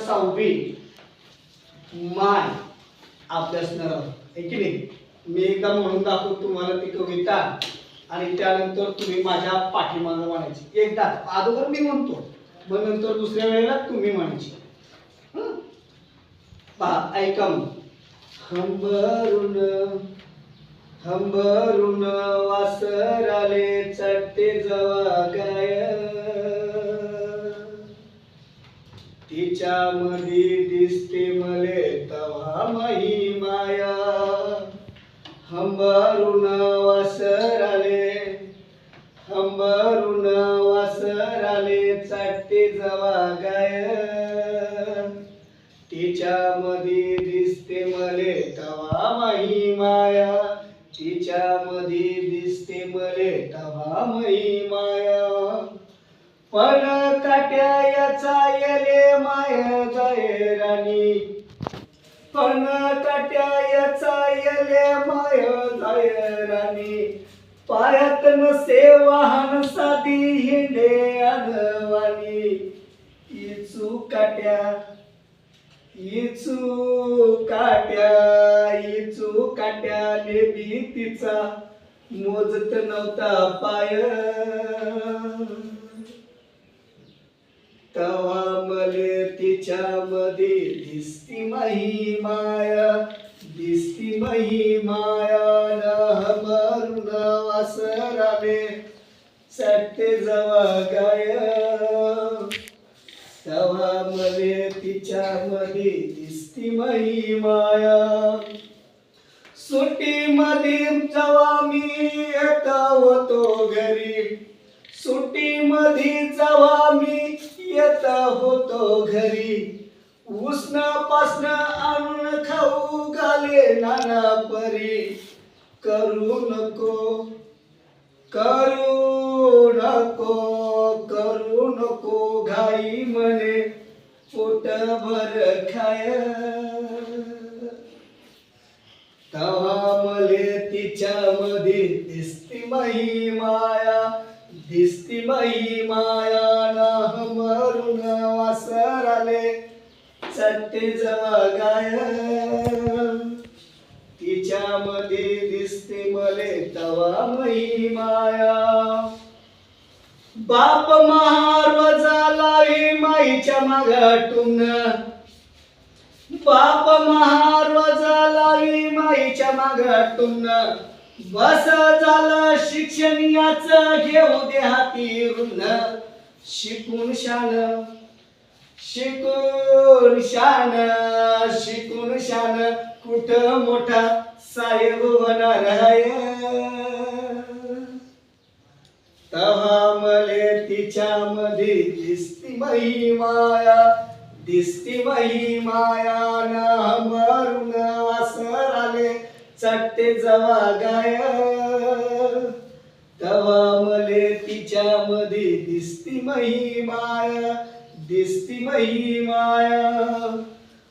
6वी माय अभ्यासणार आहोत, आहे की नाही? मी एकदा म्हणून दाखवतो तुम्हाला ती कविता आणि त्यानंतर तुम्ही माझ्या पाठीमागे म्हणायची. एकदा अगोदर मी म्हणतो, मग नंतर दुसऱ्या वेळेला तुम्ही म्हणायची. पहा, ऐका मग. हंबरून हंबरून वासराले चटते जवा गाय, तिच्या मधी दिसते मले तवा माही माया. हंबरून वासराले हंबरून वासराले चटते जवा गाय, तिच्या मधी दिसते मले तवा माही माया. तिच्या मधी दिसते मले तवा माही माया. पण काट्याचा येले माय जाय राणी, पण काट्याचा येले माय जाय राणी. पायात नसे वाहन साधी हिंडे अनवाणी. इचू काट्या इचू काट्याने बी तिचा मोजत नव्हता पाय. तवा मले तिच्या मध्ये दिसती माही माया, दिसती माही माया. हंबरून वासराले चटते जवा गाय, तवा मले तिच्या मध्ये दिसती माही माया. सुट्टी मध्ये जेव्हा मी येत होतो घरी, सुट्टी मध्ये जेव्हा मी येत होतो घरी. उष्ण पासन आणून खाऊ घाले नाना परी. करू नको करू नको करू नको घाई म्हणे पोटभर खाय. तवा मले तिच्या मध्ये दिसती माही माया, दिसती माही माया. हंबरून वासराले चटते जवा गाय, तिच्या मध्ये दिसते मले तवा माही माया. बाप महारोजा लावी माईच्या मागाटून, बाप महारोजा लावी माईच्या मागाटून. बस झालं शिक्षण याच घेऊ दे हाती ऋण. शिकून शान शिकून शान शिकून शान कुठं मोठा साहेब होणार आहे. तवा मले तिच्या मध्ये दिसती माही माया, दिसती माही माया. हंबरून वासराले चटते जवा गाय, तवा मले तिच्या मध्ये दिसती माही माया, दिसती माही माया.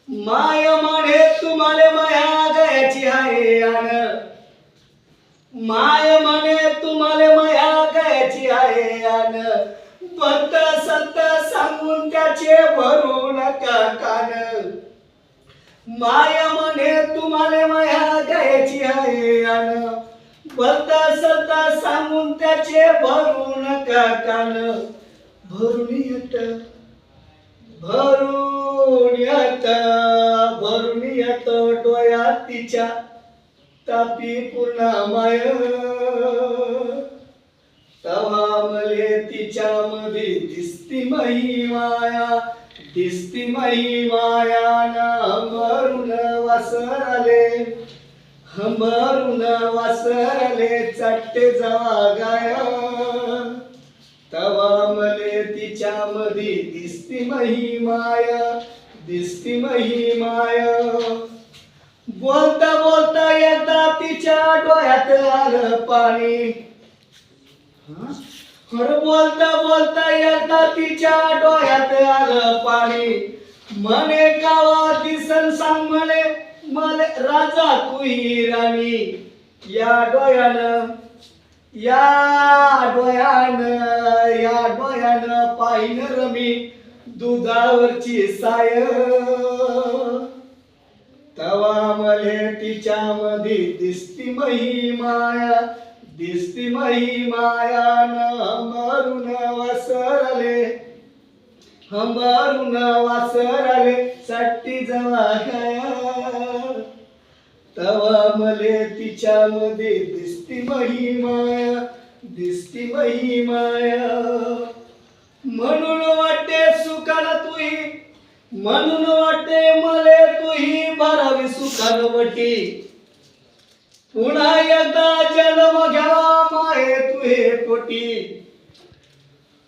माय म्हणे तुम्हाला माया गयाची आहे आण, माय म्हणे तुम्हाला माया गयाची आहे आण. भक्त संत सांगून त्याचे भरू नका कान. माय म्हणे तुम्हाला माया गयाची आहे आण. भक्त संत सांगून त्याचे भरू नका कान. भरून येत भरून येत भरून येत डोळ्यात तिच्या तापी पूर्ण माय. तवा मले तिच्या मध्ये दिसती माही माया, दिसती माही माया. हंबरून वासराले हंबरून वासराले चटते जवा गाय, तवा मले तिच्या मध्ये दिसती माही माया, दिसती माही माया. बोलता बोलता एकदा तिच्या डोळ्यात आलं पाणी. बोलता बोलता एकदा तिच्या डोळ्यात आलं पाणी. म्हणे कावा दिसन सांग मले मले राजा तुही राणी. या डोळ्यानं या डोळ्यानं पाहिन रमी दुधावरची साय तवा मले तिच्यामध्ये दिसती मही माया दिसती मही माया न मरून वासरले हंबारून वासरले साठी जवा खाया तवा मले तिच्यामध्ये दिसती मही माया दिसती मही माया म्हणून वाटे सुखाला तुही म्हणून वाटे मले तुही भरावी सुखानवटी पुन्हा एकदा जन्म घ्यावा माये तुहे पोटी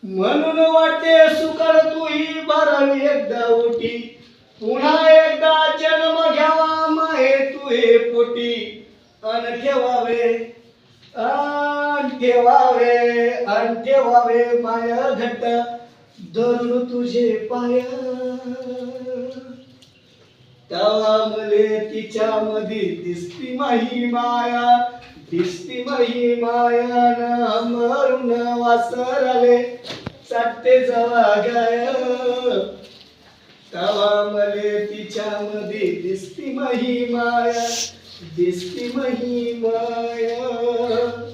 म्हणून वाटे सुखाला तुही भरावी एकदा ओटी पुन्हा एकदा जन्म घ्यावा माये तुहे पोटी अन ठेवावे अन ठेवावे माया घट धरून तुझे पाय तवा मले तिच्यामध्ये दिसती माही माया दिसती माही माया न मरून वासरले चाटते जवा गाय तवा मले तिच्यामध्ये दिसती माही माया दिसती माही माया